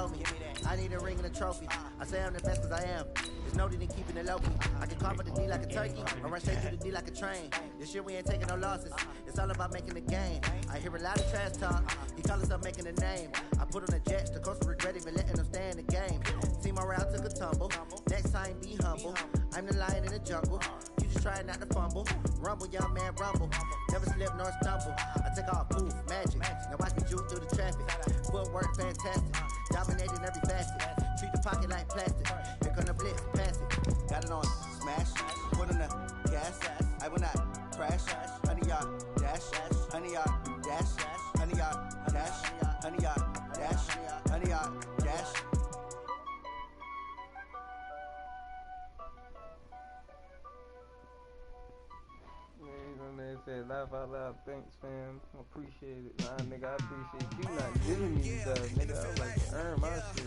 below me. I need a ring and a trophy. I say I'm the best 'cause I am. There's no need in keeping it low key. I can carve up the D like a turkey, or run straight through the D like a train. This year we ain't taking no losses. It's all about making the game. I hear a lot of trash talk. He call himself making a name. I put on the Jets, the coast regret even letting them stay in the game. Team around took a tumble. Next time be humble. I'm the lion in the jungle. You just try not to fumble. Rumble, young man, rumble. Never slip nor stumble. I take off, poof, magic. Now watch me juke through the traffic. Footwork fantastic. Dominating every facet. Treat the pocket like plastic. Here come the blitz, pass it. Got it on smash. Put on the gas. I will not crash. 100-yard dash. 100-yard dash. 100-yard dash. 100-yard dash. 100-yard dash. They said laugh out loud, thanks fam, appreciate it. Nah nigga, I appreciate you not giving me stuff, nigga. I was like to earn my shit.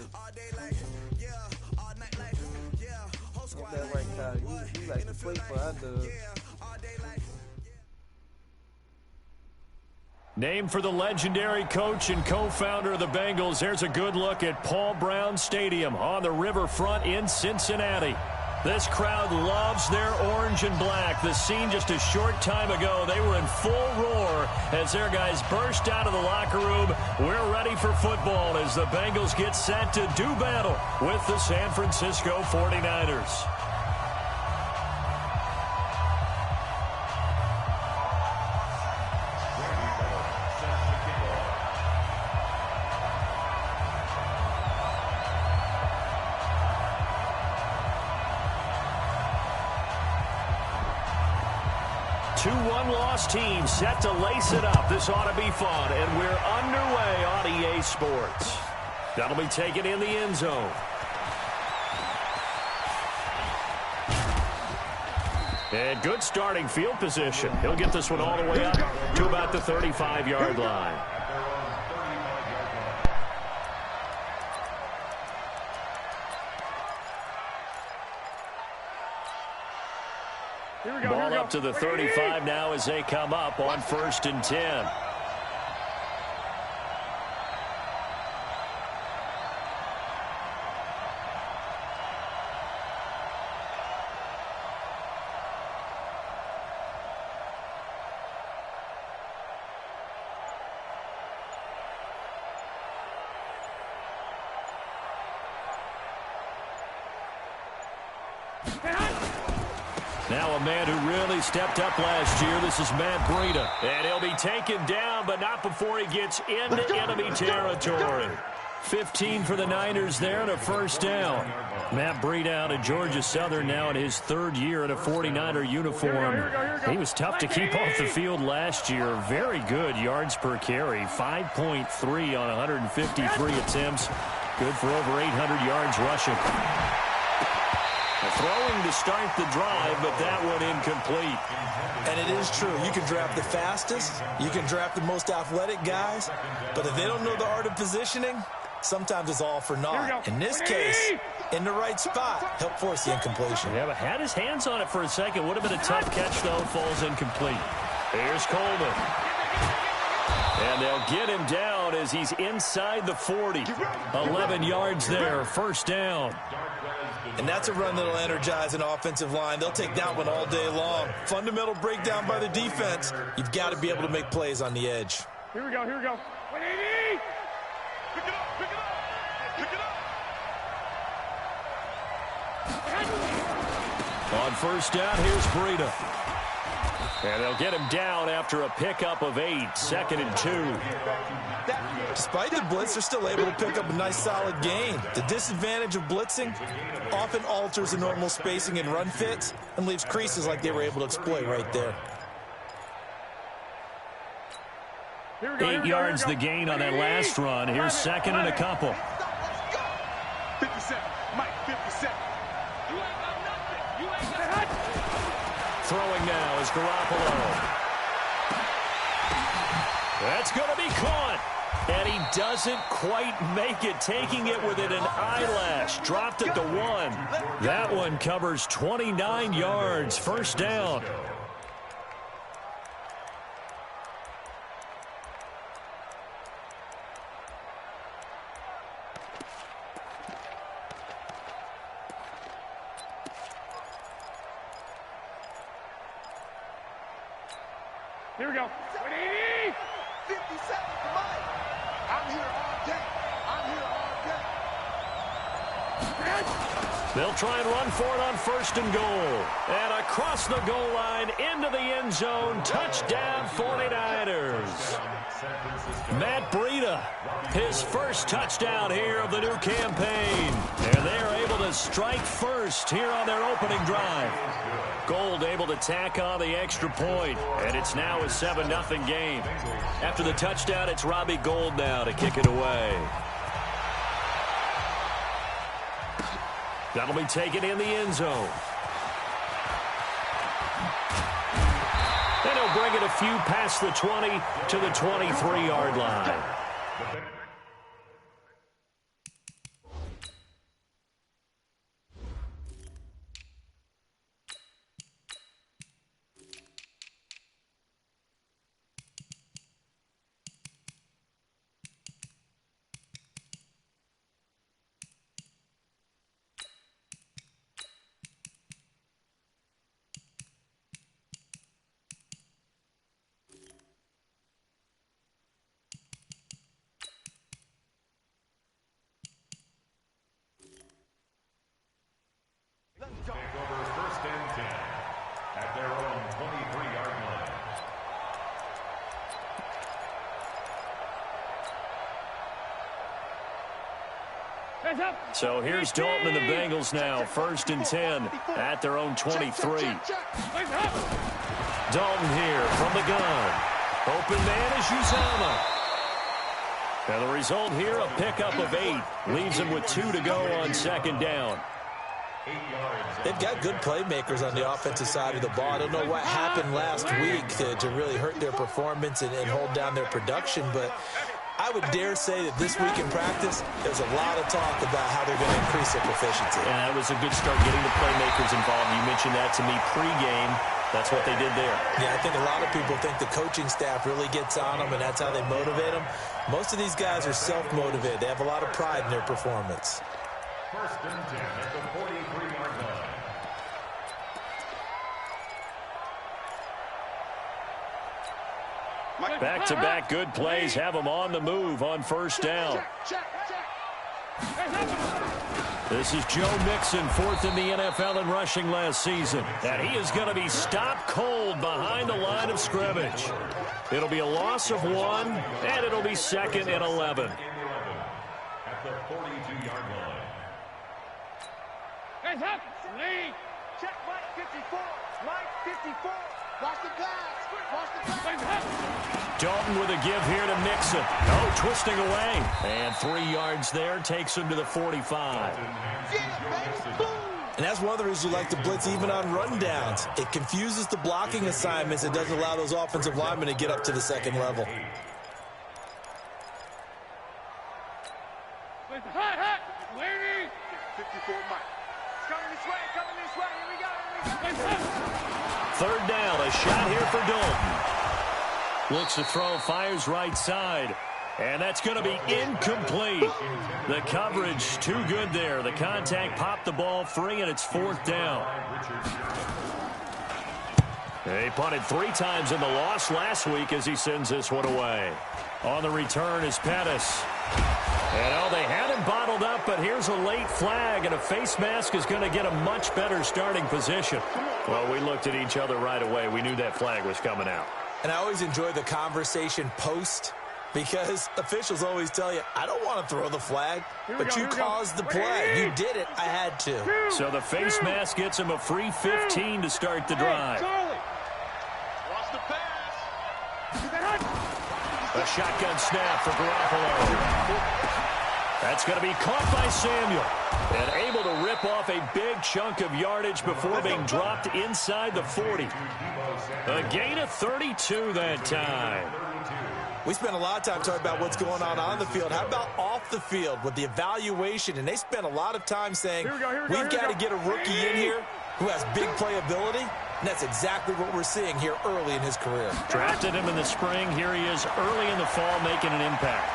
Ain't that right, Kyle? You like to play for our dubs. Named for the legendary coach and co-founder of the Bengals, there's a good look at Paul Brown Stadium on the riverfront in Cincinnati. This crowd loves their orange and black. The scene just a short time ago, they were in full roar as their guys burst out of the locker room. We're ready for football as the Bengals get set to do battle with the San Francisco 49ers. Two one-loss teams set to lace it up. This ought to be fun, and we're underway on EA Sports. That'll be taken in the end zone. And good starting field position. He'll get this one all the way up to about the 35-yard line. Ball up to the 35 now as they come up on 1st and 10. Now a man who really stepped up last year. This is Matt Breida. And he'll be taken down, but not before he gets into enemy territory. 15 for the Niners there and a first down. Matt Breida out of Georgia Southern now in his 3rd year in a 49er uniform. He was tough to keep off the field last year. Very good yards per carry. 5.3 on 153 attempts. Good for over 800 yards rushing. Throwing to start the drive, but that one incomplete. And it is true. You can draft the fastest. You can draft the most athletic guys. But if they don't know the art of positioning, sometimes it's all for naught. In this case, in the right spot, help force the incompletion. Yeah, but had his hands on it for a second. Would have been a tough catch, though. Falls incomplete. Here's Coleman. And they'll get him down as he's inside the 40. 11 yards there. First down. And that's a run that'll energize an offensive line. They'll take that one all day long. Fundamental breakdown by the defense. You've got to be able to make plays on the edge. Here we go, here we go. 180! Pick it up, pick it up, pick it up. On first down, here's Breida. And they'll get him down after a pickup of 8. 2nd and 2. Despite the blitz, they're still able to pick up a nice, solid gain. The disadvantage of blitzing often alters the normal spacing and run fits and leaves creases like they were able to exploit right there. 8 yards the gain on that last run. Here's 2nd and a couple. 57, Mike, 57. You ain't got nothing. You ain't got nothing. Throwing now is Garoppolo. That's going to be caught. And he doesn't quite make it, taking it within an eyelash. Dropped it to 1. That one covers 29 yards. First down. Here we go. 180. 57 for Mike. I'm here all day. I'm here all day. They'll try and run for it on 1st and goal. And across the goal line into the end zone. Touchdown 49ers. Matt Breida, his first touchdown here of the new campaign. And they are able to strike first here on their opening drive. Gold able to tack on the extra point. And it's now a 7-0 game. After the touchdown, it's Robbie Gould now to kick it away. That'll be taken in the end zone. And he'll bring it a few past the 20 to the 23-yard line. Take over 1st and 10 at their own 23-yard line. So here's Dalton and the Bengals now, 1st and 10 at their own 23. Dalton here from the gun. Open man is Uzama. And the result here, a pickup of 8. Leaves him with 2 to go on 2nd down. They've got good playmakers on the offensive side of the ball. I don't know what happened last week to really hurt their performance and hold down their production, but I would dare say that this week in practice, there's a lot of talk about how they're going to increase their proficiency. And that was a good start getting the playmakers involved. You mentioned that to me pregame. That's what they did there. Yeah, I think a lot of people think the coaching staff really gets on them, and that's how they motivate them. Most of these guys are self-motivated. They have a lot of pride in their performance. 1st and 10 at the 43-yard line. Back-to-back good plays have them on the move on 1st down. This is Joe Mixon, 4th in the NFL in rushing last season. And he is going to be stopped cold behind the line of scrimmage. It'll be a loss of 1, and it'll be 2nd and 11. At the 42-yard line. Guys up. Lead. Check Mike 54. Mike 54. Watch the pass. Watch the pass. Dalton with a give here to Mixon. Oh, twisting away. And 3 yards there takes him to the 45. And that's one of the reasons you like to blitz even on rundowns. It confuses the blocking assignments. It doesn't allow those offensive linemen to get up to the 2nd level. 54 Mike. It's coming this way. Coming this way. Here we go. Here we go. 3rd down. A shot here for Dalton. Looks to throw, fires right side. And that's going to be incomplete. The coverage too good there. The contact popped the ball free, and it's 4th down. He punted 3 times in the loss last week as he sends this one away. On the return is Pettis. And oh, they had him bottled up, but here's a late flag, and a face mask is going to get a much better starting position. Well, we looked at each other right away. We knew that flag was coming out. And I always enjoy the conversation post, because officials always tell you, I don't want to throw the flag, but you caused the play. You did it. I had to. So the face mask gets him a free 15 to start the drive. Watch the pass. A shotgun snap for Garoppolo. That's going to be caught by Samuel. And able to rip off a big chunk of yardage before being dropped inside the 40. A gain of 32 that time. We spent a lot of time talking about what's going on the field. How about off the field with the evaluation? And they spent a lot of time saying, we've got to get a rookie in here who has big playability. And that's exactly what we're seeing here early in his career. Drafted him in the spring. Here he is early in the fall making an impact.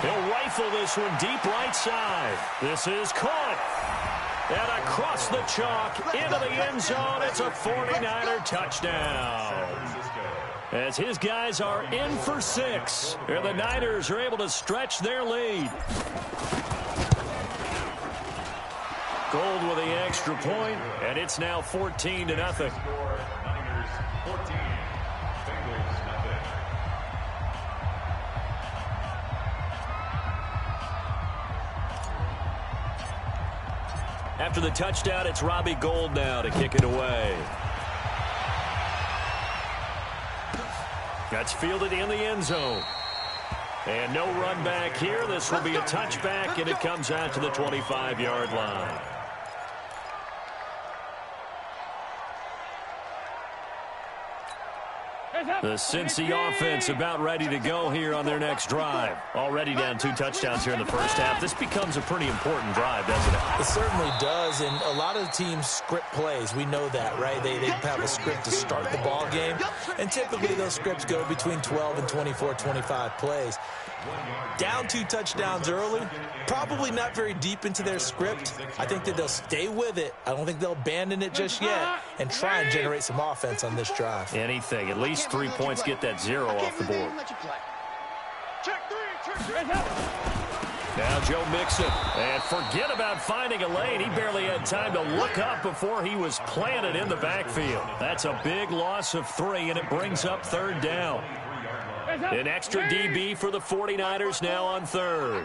He'll rifle this one deep right side. This is caught. And across the chalk into the end zone. It's a 49er touchdown. as his guys are in for 6. And the Niners are able to stretch their lead. Gold with the extra point, and it's now 14-0. Niners 14, Bengals nothing. After the touchdown, it's Robbie Gould now to kick it away. That's fielded in the end zone. And no run back here. This will be a touchback, and it comes out to the 25-yard line. The Cincy offense about ready to go here on their next drive. Already down 2 touchdowns here in the first half. This becomes a pretty important drive, doesn't it? It certainly does, and a lot of the teams script plays. We know that, right? They have a script to start the ball game, and typically those scripts go between 12 and 24, 25 plays. Down 2 touchdowns early, probably not very deep into their script. I think that they'll stay with it. I don't think they'll abandon it just yet and try and generate some offense on this drive. Anything. At least 3 points, get that 0 off the board. Now Joe Mixon. And forget about finding a lane. He barely had time to look up before he was planted in the backfield. That's a big loss of 3, and it brings up 3rd down. An extra DB for the 49ers now on 3rd.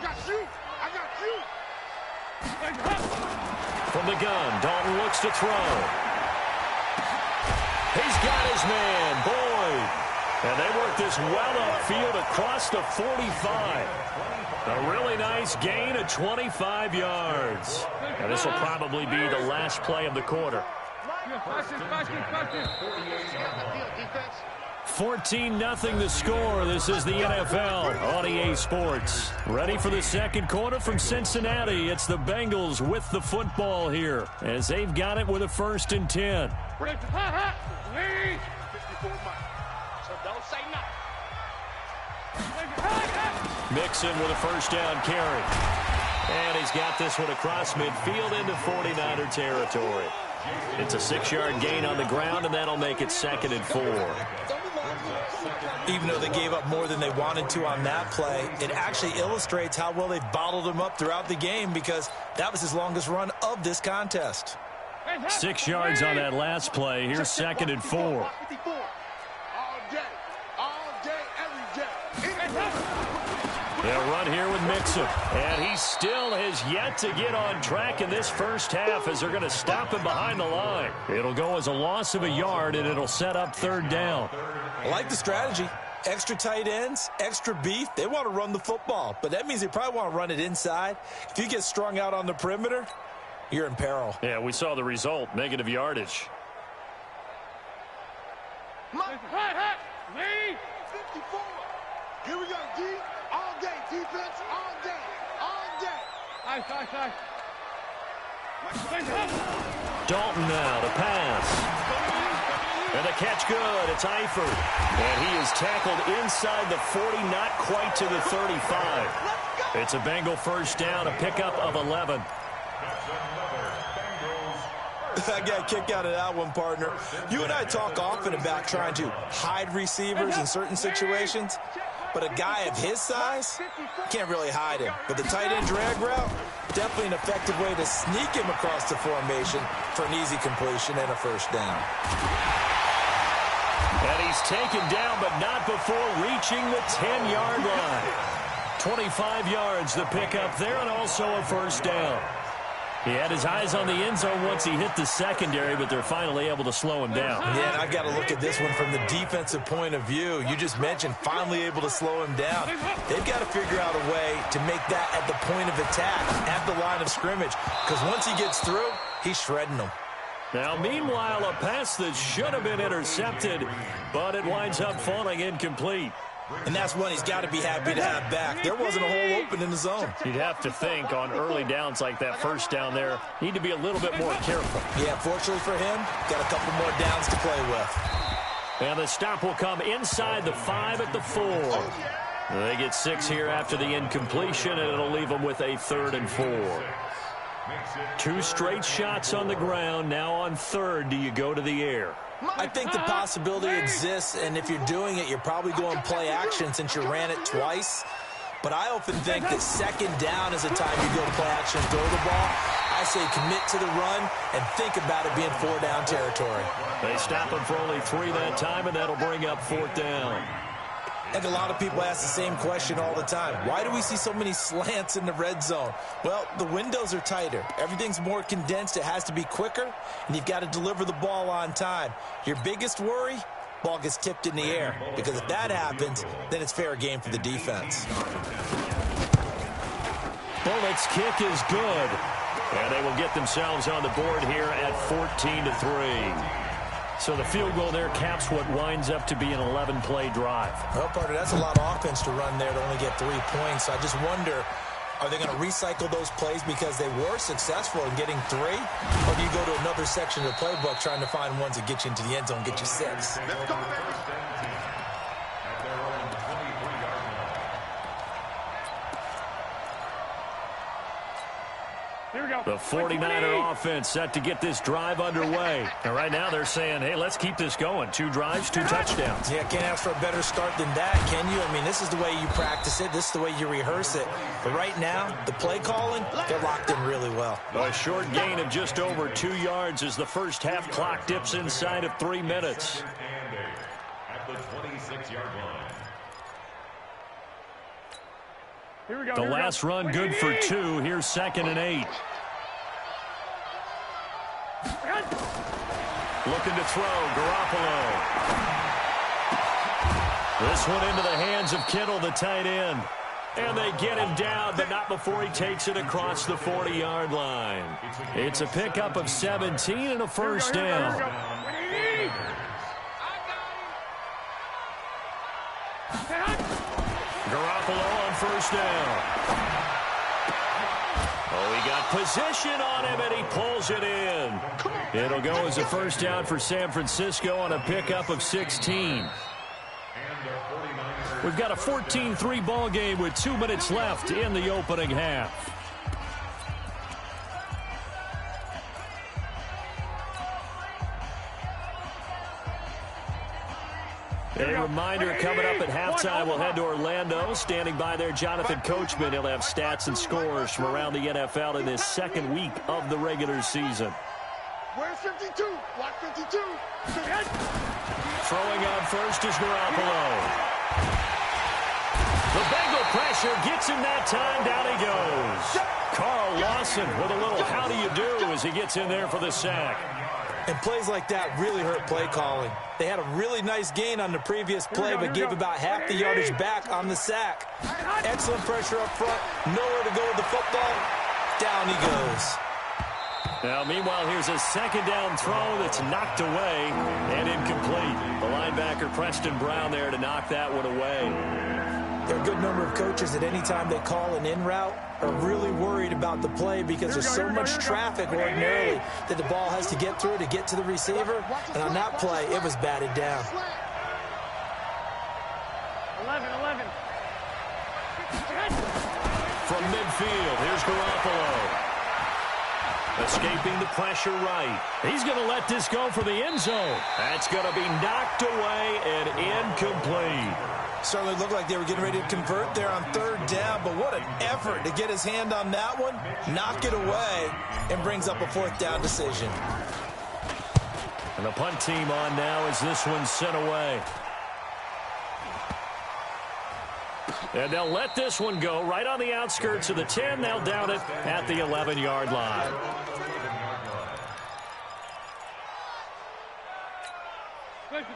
From the gun, Dalton looks to throw. He's got his man, Boyd. And they work this well upfield across the 45. A really nice gain of 25 yards. And this will probably be the last play of the quarter. 14-0 the score. This is the NFL on EA Sports. Ready for the second quarter from Cincinnati. It's the Bengals with the football here as they've got it with a 1st and 10. Mixon with a 1st down carry. And he's got this one across midfield into 49er territory. It's a 6-yard gain on the ground, and that'll make it 2nd and 4. Even though they gave up more than they wanted to on that play, it actually illustrates how well they've bottled him up throughout the game because that was his longest run of this contest. 6 yards on that last play. Here's 2nd and 4. They'll run here with Mixon. And he still has yet to get on track in this first half as they're going to stop him behind the line. It'll go as a loss of a yard, and it'll set up 3rd down. I like the strategy. Extra tight ends, extra beef. They want to run the football, but that means they probably want to run it inside. If you get strung out on the perimeter, you're in peril. Yeah, we saw the result, negative yardage. 54. Here we go, D. All day, defense, all day, all day. Dalton now to pass. And the catch good. It's Eifert. And he is tackled inside the 40, not quite to the 35. It's a Bengal 1st down, a pickup of 11. I got a kick out of that one, partner. You and I talk often about trying to hide receivers in certain situations. But a guy of his size, can't really hide him. But the tight end drag route, definitely an effective way to sneak him across the formation for an easy completion and a 1st down. And he's taken down, but not before reaching the 10-yard line. 25 yards the pickup there, and also a 1st down. He had his eyes on the end zone once he hit the secondary, but they're finally able to slow him down. Yeah, and I've got to look at this one from the defensive point of view. You just mentioned finally able to slow him down. They've got to figure out a way to make that at the point of attack, at the line of scrimmage, because once he gets through, he's shredding them. Now, meanwhile, a pass that should have been intercepted, but it winds up falling incomplete. And that's one he's got to be happy to have back. There wasn't a hole open in the zone. You'd have to think on early downs like that 1st down there, need to be a little bit more careful. Yeah, fortunately for him, got a couple more downs to play with. And the stop will come inside the 5 at the 4. They get 6 here after the incompletion, and it'll leave them with a 3rd and 4. 2 straight shots on the ground. Now on third, do you go to the air? I think the possibility exists, and if you're doing it, you're probably going play action since you ran it twice. But I often think that second down is a time you go play action and throw the ball. I say commit to the run and think about it being 4-down territory. They stop him for only 3 that time, and that'll bring up 4th down. And a lot of people ask the same question all the time. Why do we see so many slants in the red zone? Well, the windows are tighter. Everything's more condensed. It has to be quicker, and you've got to deliver the ball on time. Your biggest worry? Ball gets tipped in the air, because if that happens, then it's fair game for the defense. Bullock's kick is good, and they will get themselves on the board here at 14-3. So the field goal there caps what winds up to be an 11-play drive. Well, partner, that's a lot of offense to run there to only get 3 points. So I just wonder, are they going to recycle those plays because they were successful in getting 3? Or do you go to another section of the playbook trying to find ones that get you into the end zone, get you 6? The 49er offense set to get this drive underway. And right now they're saying, hey, let's keep this going. 2 drives, 2 touchdowns. Yeah, can't ask for a better start than that, can you? I mean, this is the way you practice it. This is the way you rehearse it. But right now, the play calling, they're locked in really well. A short gain of just over 2 yards as the first half clock dips inside of 3 minutes. At the 26-yard line. Here we go. The last run good for 2. Here's 2nd and 8. Looking to throw, Garoppolo. This one into the hands of Kittle, the tight end. And they get him down, but not before he takes it across the 40-yard line. It's a pickup of 17 and a first down. Garoppolo on first down. Oh, he got position on him, and he pulls it in. It'll go as a first down for San Francisco on a pickup of 16. We've got a 14-3 ball game with 2 minutes left in the opening half. A reminder, coming up at halftime, we'll head to Orlando. Standing by there, Jonathan Coachman. He'll have stats and scores from around the NFL in this 2nd week of the regular season. Where's 52? Block 52. Throwing on first is Garoppolo. The Bengal pressure gets him that time. Down he goes. Carl Lawson with a little how do you do as he gets in there for the sack. And plays like that really hurt play calling. They had a really nice gain on the previous play, but gave about half the yardage back on the sack. Excellent pressure up front. Nowhere to go with the football. Down he goes. Now, meanwhile, here's a 2nd down throw that's knocked away and incomplete. The linebacker, Preston Brown, there to knock that one away. There are a good number of coaches at any time they call an in route are really worried about the play because there's so much traffic ordinarily that the ball has to get through to get to the receiver. And on that play, it was batted down. 11. From midfield, here's Garoppolo. Escaping the pressure right. He's going to let this go for the end zone. That's going to be knocked away and incomplete. Certainly looked like they were getting ready to convert there on 3rd down, but what an effort to get his hand on that one, knock it away, and brings up a 4th down decision. And the punt team on now as this one's sent away. And they'll let this one go right on the outskirts of the 10. They'll down it at the 11-yard line.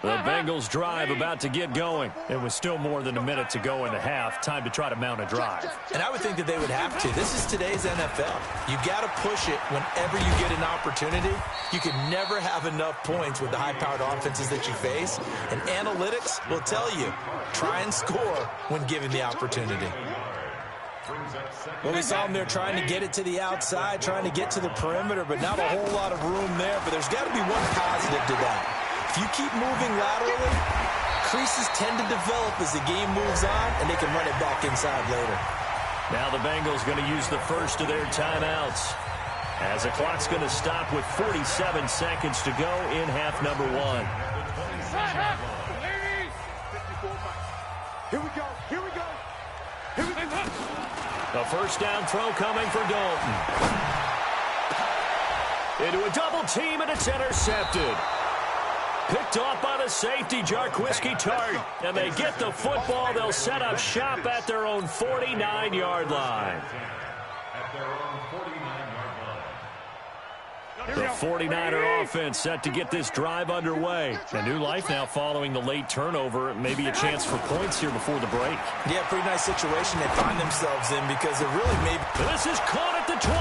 The Bengals drive about to get going. It was still more than a minute to go in the half. Time to try to mount a drive. And I would think that they would have to. This is today's NFL. You got to push it whenever you get an opportunity. You can never have enough points with the high-powered offenses that you face. And analytics will tell you, try and score when given the opportunity. Well, we saw him there trying to get it to the outside, trying to get to the perimeter, but not a whole lot of room there. But there's got to be one positive to that. If you keep moving laterally, creases tend to develop as the game moves on, and they can run it back inside later. Now the Bengals going to use the first of their timeouts. as the clock's going to stop with 47 seconds to go in half number one. Here we go. Here we go. Here we go. A first down throw coming for Dalton. Into a double team, and it's intercepted. Picked off by the safety, Jarquiski Tart. And they get the football. They'll set up shop at their own 49-yard line. The 49er offense set to get this drive underway. A new life now following the late turnover. Maybe a chance for points here before the break. Yeah, pretty nice situation they find themselves in because it really may be. This is caught at the 20.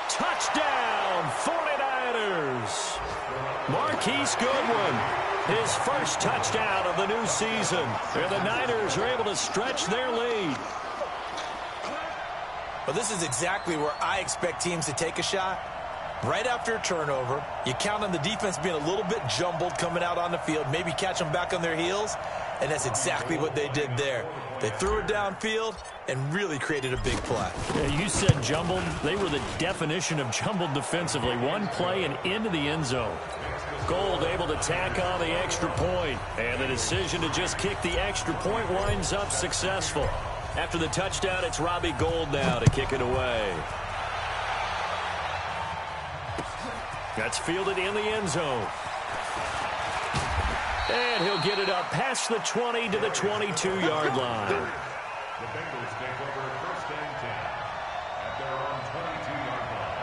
Touchdown, 49ers. Marquise Goodwin, his first touchdown of the new season. And the Niners are able to stretch their lead. Well, this is exactly where I expect teams to take a shot. Right after a turnover, you count on the defense being a little bit jumbled coming out on the field, maybe catch them back on their heels, and that's exactly what they did there. They threw it downfield and really created a big play. Yeah, you said jumbled. They were the definition of jumbled defensively. One play and into the end zone. Gold able to tack on the extra point, and the decision to just kick the extra point winds up successful. After the touchdown, it's Robbie Gould now to kick it away. That's fielded in the end zone. And he'll get it up past the 20 to the 22-yard line. The Bengals take over first and 10 at their own 22-yard line.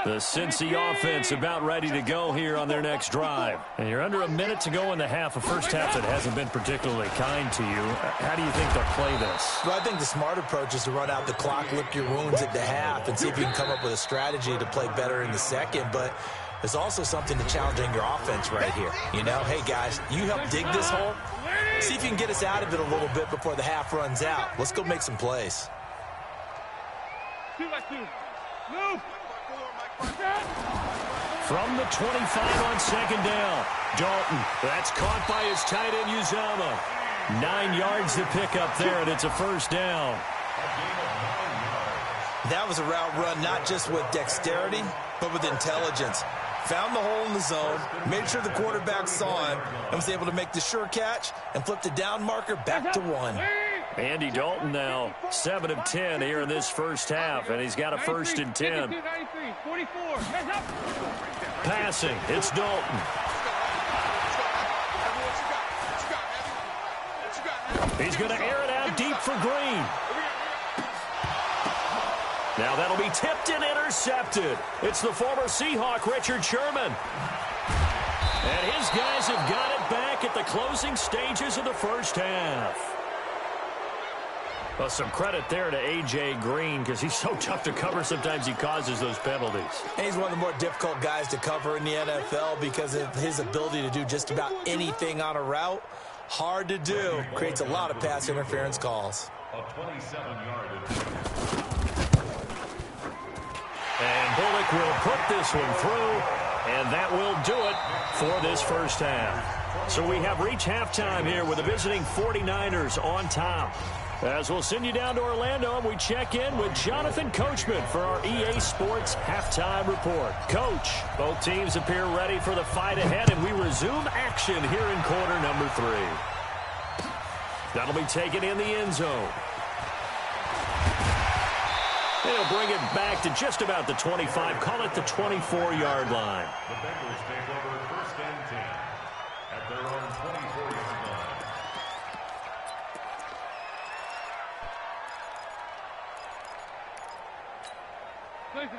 The Cincy offense about ready to go here on their next drive. And you're under a minute to go in the half, a first half that hasn't been particularly kind to you. How do you think they'll play this? Well, I think the smart approach is to run out the clock, lick your wounds at the half, and see if you can come up with a strategy to play better in the second. But there's also something to challenging your offense right here. You know, hey, guys, you help dig this hole. See if you can get us out of it a little bit before the half runs out. Let's go make some plays. Move! From the 25 on second down, Dalton. That's caught by his tight end, Uzama. 9 yards to pick up there, and it's a first down. That was a route run not just with dexterity, but with intelligence. Found the hole in the zone, made sure the quarterback saw him, and was able to make the sure catch and flip the down marker back to 1. Andy Dalton now 7 of 10 here in this first half, and he's got a first and 10. Passing, it's Dalton. He's going to air it out deep for Green. Now that'll be tipped and intercepted. It's the former Seahawk, Richard Sherman. And his guys have got it back at the closing stages of the first half. Well, some credit there to A.J. Green because he's so tough to cover. Sometimes he causes those penalties. And he's one of the more difficult guys to cover in the NFL because of his ability to do just about anything on a route. Hard to do. Creates a lot of pass interference calls. A 27-yard. And Bullock will put this one through, and that will do it for this first half. So we have reached halftime here with the visiting 49ers on top. As we'll send you down to Orlando, and we check in with Jonathan Coachman for our EA Sports Halftime Report. Coach, both teams appear ready for the fight ahead, and we resume action here in quarter number 3. That'll be taken in the end zone. They'll bring it back to just about the 25, call it the 24-yard line. The Bengals take over first and 10 at their own 24-yard line.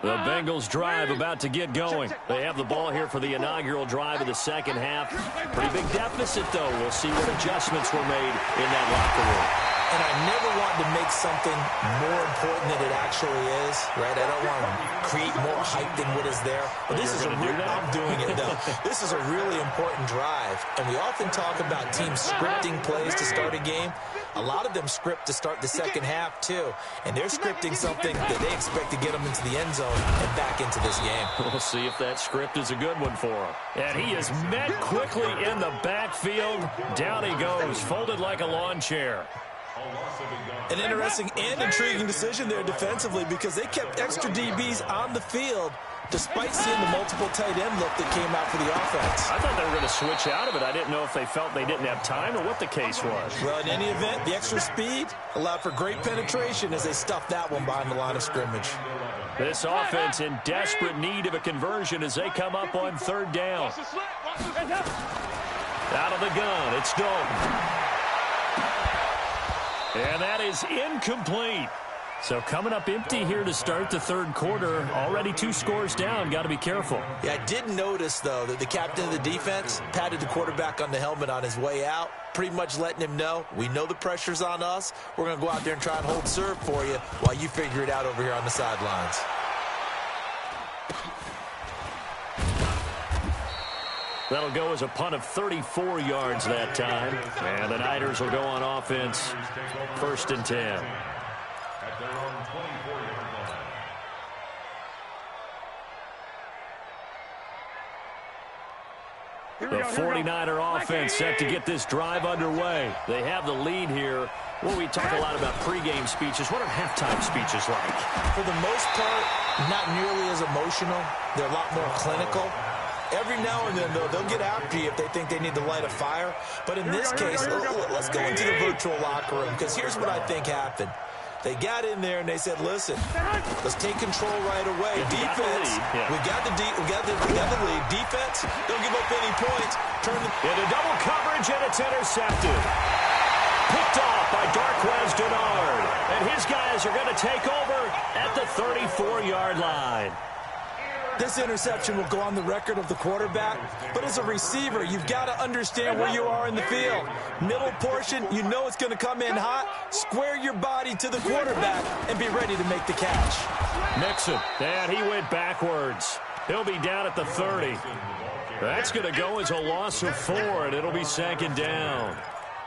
The Bengals drive about to get going. They have the ball here for the inaugural drive of the second half. Pretty big deficit, though. We'll see what adjustments were made in that locker room. And I never want to make something more important than it actually is, right? I don't want to create more hype than what is there. But this is I'm doing it, though. This is a really important drive. And we often talk about teams scripting plays to start a game. A lot of them script to start the second half, too. And they're scripting something that they expect to get them into the end zone and back into this game. We'll see if that script is a good one for him. And he is met quickly in the backfield. Down he goes, folded like a lawn chair. An interesting and intriguing decision there defensively because they kept extra DBs on the field despite seeing the multiple tight end look that came out for the offense. I thought they were going to switch out of it. I didn't know if they felt they didn't have time or what the case was. Well, in any event, the extra speed allowed for great penetration as they stuffed that one behind the line of scrimmage. This offense in desperate need of a conversion as they come up on third down. Out of the gun, it's Dalton. And that is incomplete. So coming up empty here to start the third quarter. Already 2 scores down. Got to be careful. Yeah, I did notice, though, that the captain of the defense patted the quarterback on the helmet on his way out, pretty much letting him know, we know the pressure's on us. We're going to go out there and try and hold serve for you while you figure it out over here on the sidelines. That'll go as a punt of 34 yards that time. And the Niners will go on offense. 1st and 10. At their own 24-yard line. The 49er offense set to get this drive underway. They have the lead here. Well, we talk a lot about pregame speeches. What are halftime speeches like? For the most part, not nearly as emotional. They're a lot more clinical. Every now and then, though, they'll get after you if they think they need to light a fire. But in this case, let's go into the virtual locker room, because here's what I think happened. They got in there and they said, listen, let's take control right away. Defense, we got the lead. Defense, don't give up any points. Into double coverage, and it's intercepted. Picked off by Darquez Denard. And his guys are going to take over at the 34-yard line. This interception will go on the record of the quarterback, but as a receiver, you've got to understand where you are in the field. Middle portion, you know it's going to come in hot. Square your body to the quarterback and be ready to make the catch. Mixon, and he went backwards. He'll be down at the 30. That's going to go as a loss of 4, and it'll be 2nd down.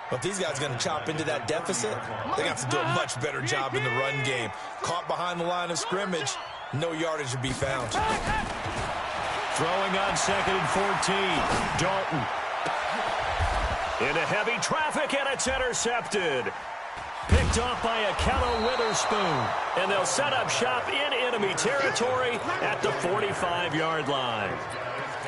But if these guys are going to chop into that deficit, they have to do a much better job in the run game. Caught behind the line of scrimmage. No yardage to be found. Throwing on 2nd and 14. Dalton. Into heavy traffic, and it's intercepted. Picked off by Akello Witherspoon. And they'll set up shop in enemy territory at the 45-yard line.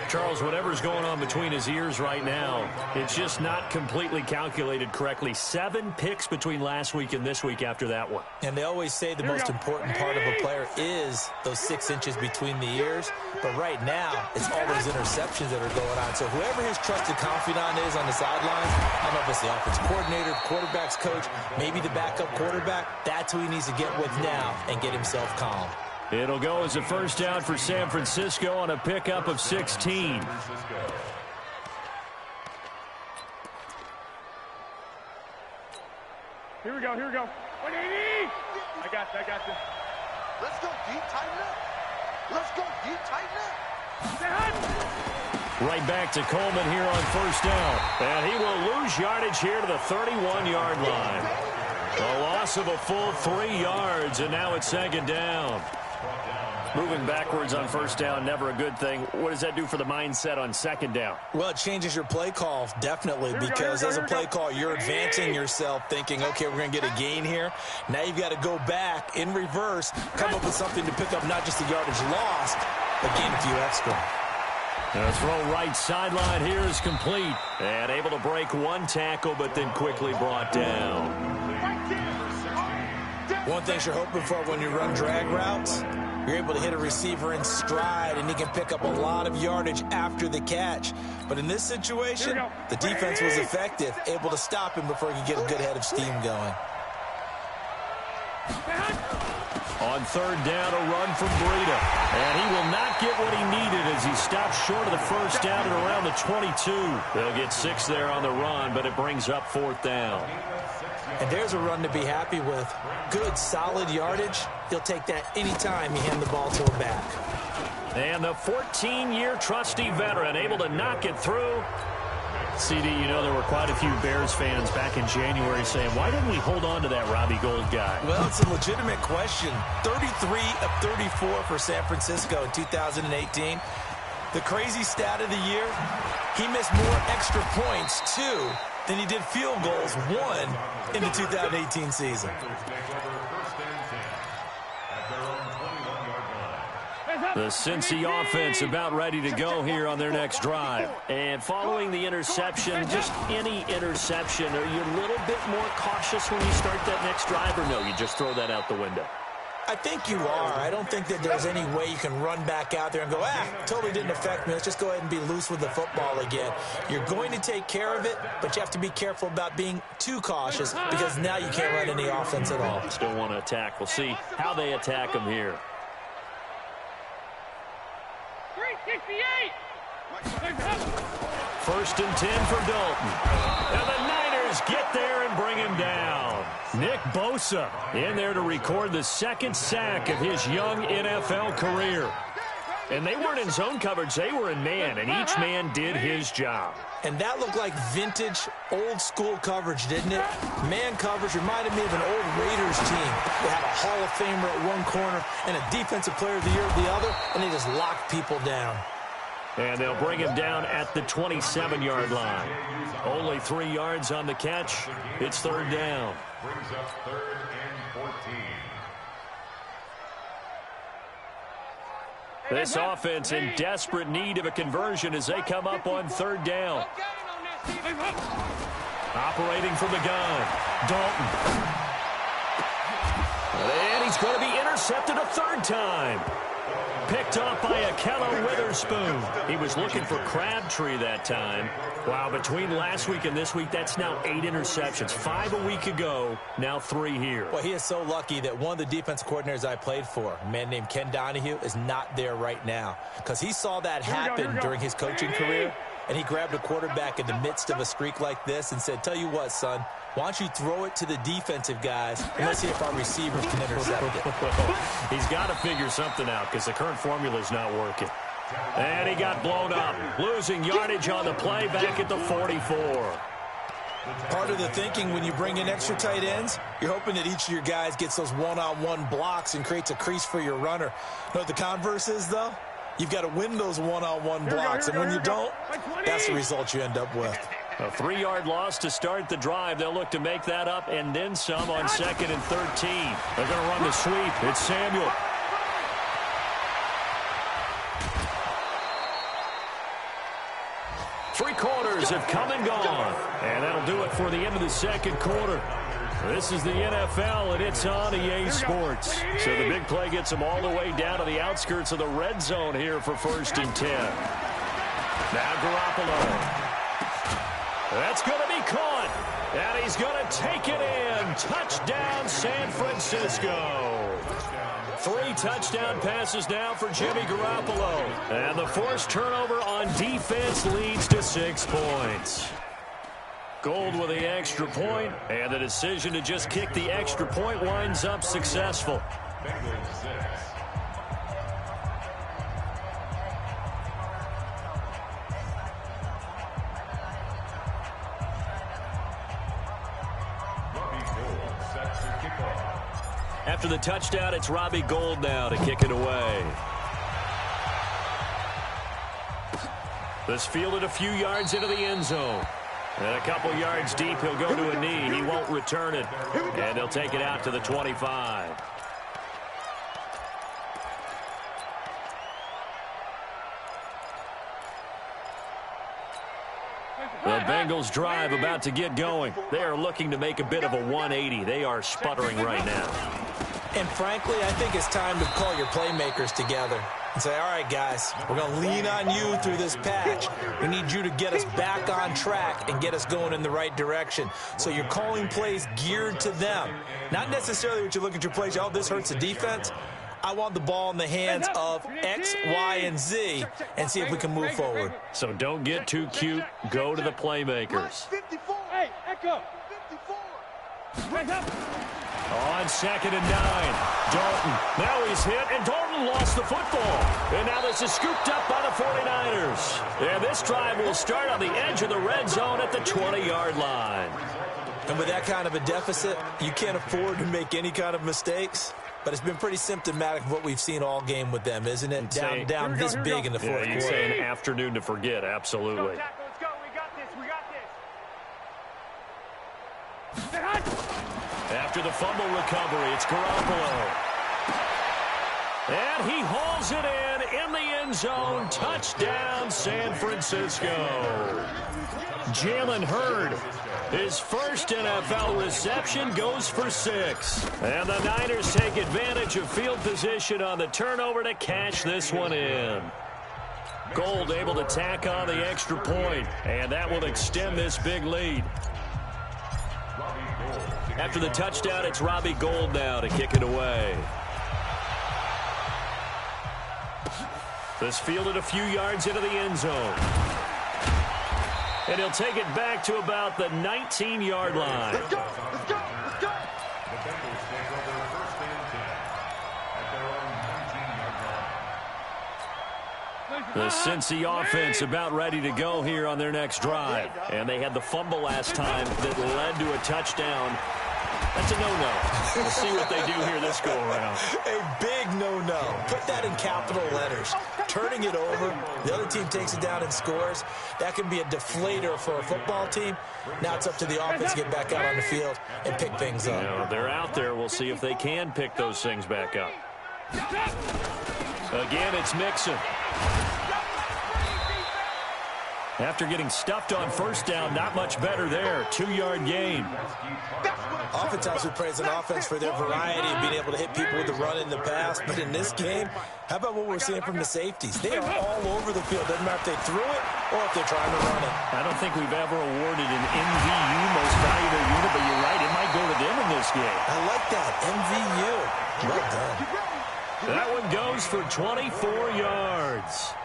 Charles, whatever's going on between his ears right now, it's just not completely calculated correctly. 7 picks between last week and this week after that one. And they always say the most important part of a player is those 6 inches between the ears. But right now, it's all those interceptions that are going on. So whoever his trusted confidant is on the sidelines, I don't know if it's the offensive coordinator, the quarterback's coach, maybe the backup quarterback, that's who he needs to get with now and get himself calm. It'll go as a first down for San Francisco on a pickup of 16. Here we go. 180. I got you. Let's go deep, tighten up. Right back to Coleman here on first down. And he will lose yardage here to the 31-yard line. A loss of a full 3 yards, and now it's 2nd down. Moving backwards on first down, never a good thing. What does that do for the mindset on 2nd down? Well, it changes your play call, definitely, because as a play call, you're advancing yourself thinking, okay, we're going to get a gain here. Now you've got to go back in reverse, come up with something to pick up not just the yardage lost, but gain a few extra. The throw right sideline here is complete. And able to break 1 tackle, but then quickly brought down. One thing you're hoping for when you run drag routes, you're able to hit a receiver in stride, and he can pick up a lot of yardage after the catch. But in this situation, the defense was effective, able to stop him before he could get a good head of steam going. On 3rd down, a run from Breida. And he will not get what he needed as he stops short of the first down at around the 22. They'll get 6 there on the run, but it brings up 4th down. And there's a run to be happy with. Good, solid yardage. He'll take that anytime you hand the ball to him back. And the 14-year trusty veteran able to knock it through. CD, you know there were quite a few Bears fans back in January saying, why didn't we hold on to that Robbie Gould guy? Well, it's a legitimate question. 33 of 34 for San Francisco in 2018. The crazy stat of the year, he missed more extra points, 2, than he did field goals, 1, in the 2018 season. The Cincy offense about ready to go here on their next drive. And following the interception, just any interception, are you a little bit more cautious when you start that next drive, or no, you just throw that out the window? I think you are. I don't think that there's any way you can run back out there and go, totally didn't affect me. Let's just go ahead and be loose with the football again. You're going to take care of it, but you have to be careful about being too cautious because now you can't run any offense at all. Still want to attack. We'll see how they attack them here. 1st and 10 for Dalton. And the Niners get there and bring him down. Nick Bosa in there to record the 2nd sack of his young NFL career. And they weren't in zone coverage, they were in man, and each man did his job. And that looked like vintage, old-school coverage, didn't it? Man coverage reminded me of an old Raiders team. They had a Hall of Famer at one corner and a Defensive Player of the Year at the other, and they just locked people down. And they'll bring him down at the 27-yard line. Only 3 yards on the catch. It's 3rd down. Brings up 3rd and 14. This offense in desperate need of a conversion as they come up on 3rd down. Operating from the gun, Dalton. And he's going to be intercepted a 3rd time. Picked off by Akello Witherspoon. He was looking for Crabtree that time. Wow, between last week and this week, that's now 8 interceptions. 5 a week ago, now 3 here. Well, he is so lucky that one of the defense coordinators I played for, a man named Ken Donahue, is not there right now. Because he saw that happen during his coaching career, and he grabbed a quarterback in the midst of a streak like this and said, tell you what, son, why don't you throw it to the defensive guys, and let's see if our receivers can intercept it. He's got to figure something out because the current formula is not working. And he got blown up, losing yardage on the play back at the 44. Part of the thinking when you bring in extra tight ends, you're hoping that each of your guys gets those one-on-one blocks and creates a crease for your runner. You know what the converse is, though? You've got to win those one-on-one blocks, and when you don't, that's the result you end up with. A 3-yard loss to start the drive. They'll look to make that up and then some on 2nd and 13. They're going to run the sweep. It's Samuel. Three quarters have come and gone. And that'll do it for the end of the 2nd quarter. This is the NFL, and it's on EA Sports. So the big play gets them all the way down to the outskirts of the red zone here for 1st and 10. Now Garoppolo. That's going to be caught, and he's going to take it in. Touchdown, San Francisco. 3 touchdown passes now for Jimmy Garoppolo. And the forced turnover on defense leads to 6 points. Gould with the extra point, and the decision to just kick the extra point winds up successful. Bengals 6. After the touchdown, it's Robbie Gould now to kick it away. This fielded a few yards into the end zone. And a couple yards deep, he'll go to a knee. He won't return it. And he'll take it out to the 25. The Bengals drive about to get going. They are looking to make a bit of a 180. They are sputtering right now. And frankly, I think it's time to call your playmakers together and say, all right, guys, we're going to lean on you through this patch. We need you to get us back on track and get us going in the right direction. So you're calling plays geared to them. Not necessarily what you look at your plays, oh, this hurts the defense. I want the ball in the hands of X, Y, and Z and see if we can move forward. So don't get too cute. Go to the playmakers. 54. Hey, Echo. 54. On 2nd and 9, Dalton. Now he's hit, and Dalton lost the football. And now this is scooped up by the 49ers. And this drive will start on the edge of the red zone at the 20-yard line. And with that kind of a deficit, you can't afford to make any kind of mistakes. But it's been pretty symptomatic of what we've seen all game with them, isn't it? Down this big in the fourth quarter. You'd say an afternoon to forget, absolutely. Let's go. We got this. After the fumble recovery, it's Garoppolo. And he hauls it in the end zone. Touchdown, San Francisco. Jalen Hurd, his first NFL reception, goes for 6. And the Niners take advantage of field position on the turnover to cash this one in. Gold able to tack on the extra point, and that will extend this big lead. After the touchdown, it's Robbie Gould now to kick it away. This fielded a few yards into the end zone. And he'll take it back to about the 19-yard line. Let's go. The Bengals take over first and 10 at their own 19-yard line. The Cincy offense about ready to go here on their next drive. And they had the fumble last time that led to a touchdown. That's a no-no. We'll see what they do here this go-around. A big no-no. Put that in capital letters. Turning it over, the other team takes it down and scores. That can be a deflator for a football team. Now it's up to the offense to get back out on the field and pick things up. You know, they're out there. We'll see if they can pick those things back up. Again, it's Mixon. After getting stuffed on first down, not much better there. 2-yard gain. Oftentimes we praise an offense for their variety of being able to hit people with the run in the pass. But in this game, how about what we're seeing from the safeties? They are all over the field. Doesn't matter if they threw it or if they're trying to run it. I don't think we've ever awarded an MVU, most valuable unit, but you're right. It might go to them in this game. I like that. MVU. Well done. That one goes for 24 yards.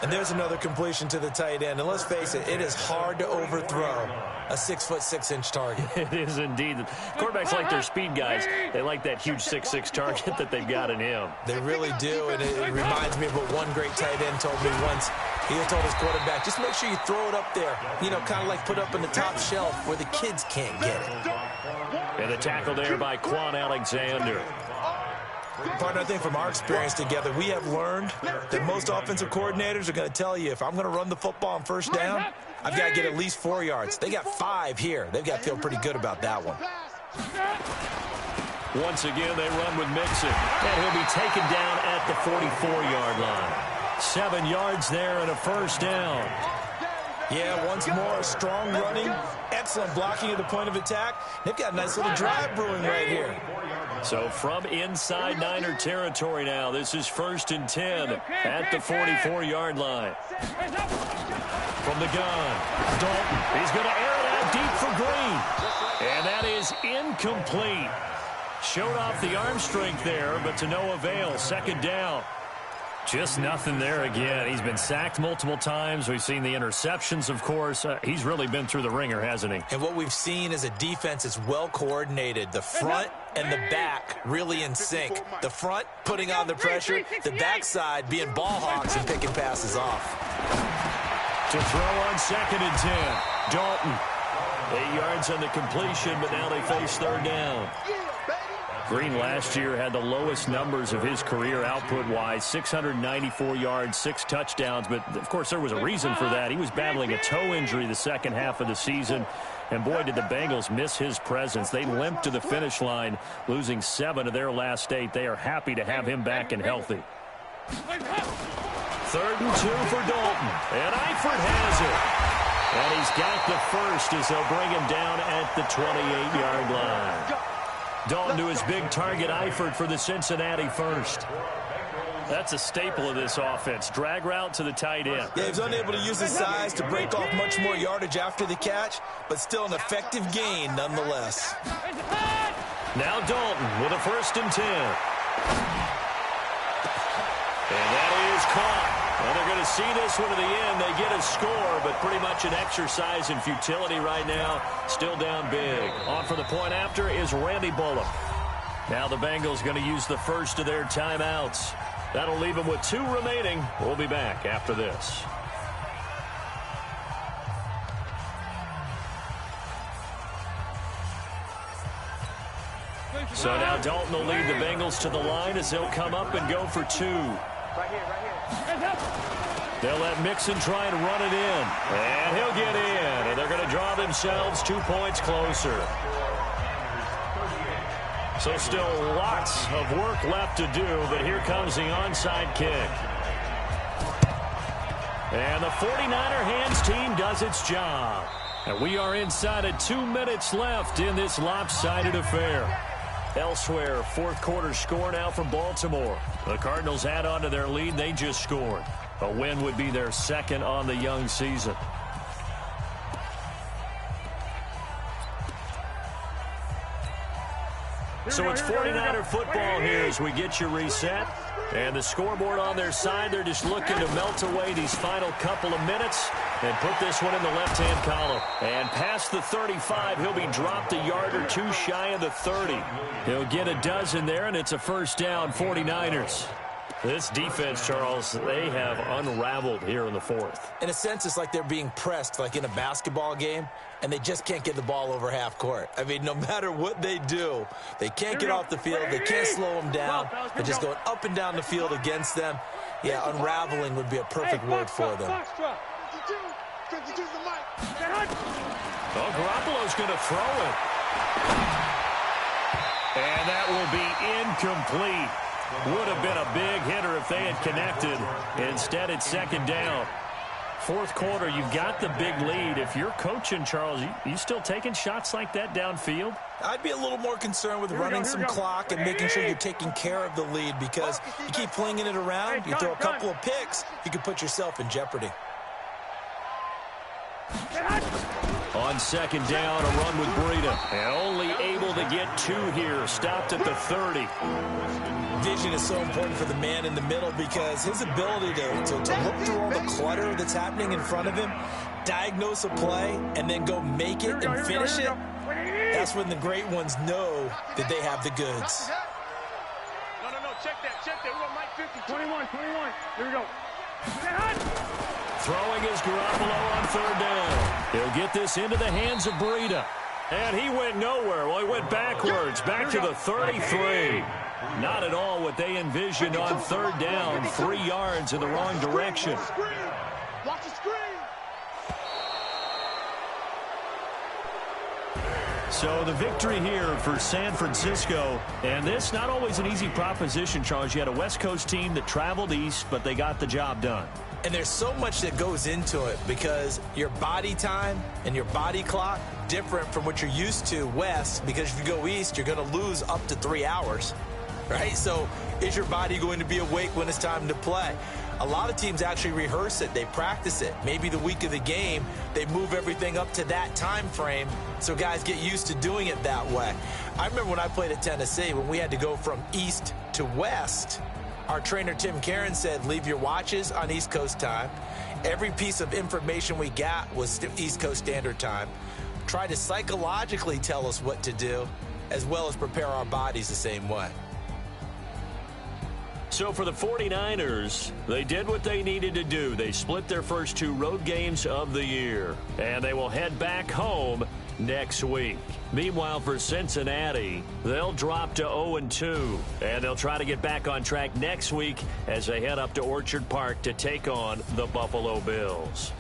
And there's another completion to the tight end. And let's face it, it is hard to overthrow a 6'6" target. It is indeed. Quarterbacks like their speed guys. They like that huge 6'6" target that they've got in him. They really do, and it reminds me of what one great tight end told me once. He told his quarterback, just make sure you throw it up there. You know, kind of like put up in the top shelf where the kids can't get it. And the tackle there by Quan Alexander. Partner, I think from our experience together, we have learned that most offensive coordinators are going to tell you, if I'm going to run the football on first down, I've got to get at least 4 yards. They got 5 here. They've got to feel pretty good about that one. Once again, they run with Mixon. And he'll be taken down at the 44-yard line. 7 yards there and a first down. Yeah, once more, strong running, excellent blocking at the point of attack. They've got a nice little drive brewing right here. So from inside Niner territory now, this is 1st and 10 at the 44-yard line. From the gun, Dalton. He's going to air it out deep for Green. And that is incomplete. Showed off the arm strength there, but to no avail. 2nd down. Just nothing there again. He's been sacked multiple times. We've seen the interceptions, of course. He's really been through the ringer, hasn't he? And what we've seen is a defense that's well coordinated. The front and the back really in sync. The front putting on the pressure. The backside being ball hawks and picking passes off. To throw on 2nd and 10. Dalton. 8 yards on the completion, but now they face 3rd down. Green last year had the lowest numbers of his career output-wise, 694 yards, 6 touchdowns. But, of course, there was a reason for that. He was battling a toe injury the second half of the season. And, boy, did the Bengals miss his presence. They limped to the finish line, losing 7 of their last 8. They are happy to have him back and healthy. 3rd and 2 for Dalton. And Eifert has it. And he's got the first as they'll bring him down at the 28-yard line. Dalton to his big target, Eifert, for the Cincinnati first. That's a staple of this offense. Drag route to the tight end. Yeah, he was unable to use his size to break off much more yardage after the catch, but still an effective gain nonetheless. Now Dalton with a 1st and 10. And that is caught. Well, they're going to see this one to the end. They get a score, but pretty much an exercise in futility right now. Still down big. On for the point after is Randy Bullock. Now the Bengals going to use the first of their timeouts. That'll leave them with 2 remaining. We'll be back after this. So now Dalton will lead the Bengals to the line as they'll come up and go for 2. Right here. They'll let Mixon try and run it in. And he'll get in. And they're going to draw themselves 2 points closer. So still lots of work left to do, but here comes the onside kick. And the 49er hands team does its job. And we are inside of 2 minutes left in this lopsided affair. Elsewhere, fourth quarter score now from Baltimore. The Cardinals add on to their lead. They just scored. A win would be their second on the young season. So it's 49er football here as we get you reset. And the scoreboard on their side, they're just looking to melt away these final couple of minutes and put this one in the left-hand column. And past the 35, he'll be dropped a yard or 2 shy of the 30. He'll get a dozen there, and it's a first down, 49ers. This defense, Charles, they have unraveled here in the fourth. In a sense, it's like they're being pressed like in a basketball game, and they just can't get the ball over half court. I mean, no matter what they do, they can't get off the field. They can't slow them down. They're just going up and down the field against them. Yeah, unraveling would be a perfect word for them. Oh, Garoppolo's going to throw it. And that will be incomplete. Would have been a big hitter if they had connected. Instead, it's second down. Fourth quarter, you've got the big lead. If you're coaching, Charles, you still taking shots like that downfield? I'd be a little more concerned with running some clock and making sure you're taking care of the lead, because you keep flinging it around, you throw a couple of picks, you can put yourself in jeopardy. On second down, a run with Breida. And only able to get 2 here. Stopped at the 30. Vision is so important for the man in the middle, because his ability to look through all the clutter that's happening in front of him, diagnose a play, and then go make it and finish it, that's when the great ones know that they have the goods. No, check that. We're on Mike 50. 21. Here we go. Throwing is Garoppolo on third down. He'll get this into the hands of Breida. And he went nowhere. Well, he went backwards, back to the 33. Not at all what they envisioned on third down. 3 yards in the wrong direction. Watch the screen. So the victory here for San Francisco. And this, not always an easy proposition, Charles. You had a West Coast team that traveled east, but they got the job done. And there's so much that goes into it, because your body time and your body clock different from what you're used to west, because if you go east, you're going to lose up to 3 hours, right? So is your body going to be awake when it's time to play? A lot of teams actually rehearse it. They practice it. Maybe the week of the game, they move everything up to that time frame so guys get used to doing it that way. I remember when I played at Tennessee, when we had to go from east to west, our trainer, Tim Karen, said, leave your watches on East Coast time. Every piece of information we got was East Coast Standard Time. Try to psychologically tell us what to do, as well as prepare our bodies the same way. So for the 49ers, they did what they needed to do. They split their first 2 road games of the year, and they will head back home next week. Meanwhile, for Cincinnati, they'll drop to 0-2, and they'll try to get back on track next week as they head up to Orchard Park to take on the Buffalo Bills.